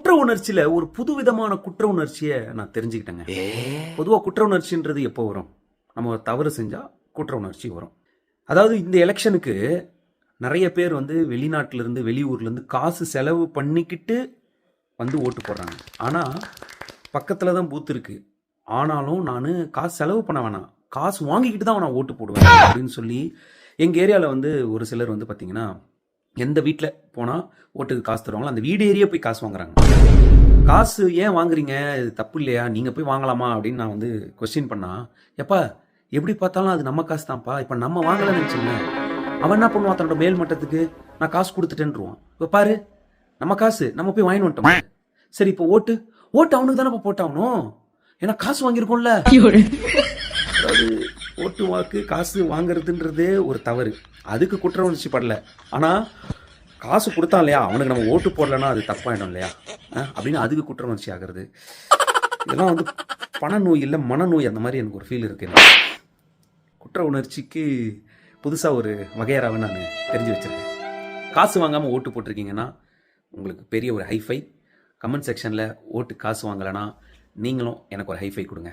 குற்ற உணர்ச்சியில ஒரு புதுவிதமான குற்ற உணர்ச்சியை நான் தெரிஞ்சுக்கிட்டேங்க. பொதுவாக குற்ற உணர்ச்சின்றது எப்போ வரும்? நம்ம ஒரு தவறு செஞ்சா குற்ற உணர்ச்சி வரும். அதாவது இந்த எலெக்ஷனுக்கு நிறைய பேர் வந்து வெளிநாட்டுல இருந்து வெளியூர்ல இருந்து காசு செலவு பண்ணிக்கிட்டு வந்து ஓட்டு போடுறாங்க. ஆனா பக்கத்துல தான் பூத் இருக்கு. ஆனாலும் நான் காசு செலவு பண்ண வேணாம், காசு வாங்கிக்கிட்டு தான் நான் ஓட்டு போடுவேன் அப்படின்னு சொல்லி எங்க ஏரியாவில் வந்து ஒரு சிலர் வந்து பார்த்தீங்கன்னா எந்த வீட்டில் போனால் ஓட்டுக்கு காசு தருவாங்களோ அந்த வீடு ஏரியா போய் காசு வாங்குறாங்க. காசு ஏன் வாங்குறீங்க, இது தப்பு இல்லையா, நீங்கள் போய் வாங்கலாமா அப்படின்னு நான் வந்து கொஸ்டின் பண்ணா, எப்பா எப்படி பார்த்தாலும் அது நம்ம காசு தான்ப்பா, இப்போ நம்ம வாங்கலைன்னு வச்சுங்களேன், அவன் என்ன பண்ணுவான், தன்னோட மேல் மட்டத்துக்கு நான் காசு கொடுத்துட்டேன்ருவான். இப்போ பாரு நம்ம காசு நம்ம போய் வாங்கிட்டு வந்துட்டோம். சரி இப்போ ஓட்டு அவனுக்கு தானே போட்டாகணும், ஏன்னா காசு வாங்கியிருக்கோம்ல. அதாவது ஓட்டு வாக்கு காசு வாங்குறதுன்றதே ஒரு தவறு, அதுக்கு குற்ற உணர்ச்சி படல. ஆனால் காசு கொடுத்தான் இல்லையா, அவனுக்கு நம்ம ஓட்டு போடலன்னா அது தப்பாயிடும் இல்லையா அப்படின்னு அதுக்கு குற்ற உணர்ச்சி ஆகிறது. இதெல்லாம் வந்து பணநோய் இல்லை மனநோய், அந்த மாதிரி எனக்கு ஒரு ஃபீல் இருக்கு. குற்ற உணர்ச்சிக்கு புதுசாக ஒரு வகையறாவை நான் தெரிஞ்சு வச்சிருக்கேன். காசு வாங்காமல் ஓட்டு போட்டிருக்கீங்கன்னா உங்களுக்கு பெரிய ஒரு ஹைஃபை. கமெண்ட் செக்ஷனில் ஓட்டு காசு வாங்கலைன்னா நீங்களும் எனக்கு ஒரு ஹைஃபை கொடுங்க.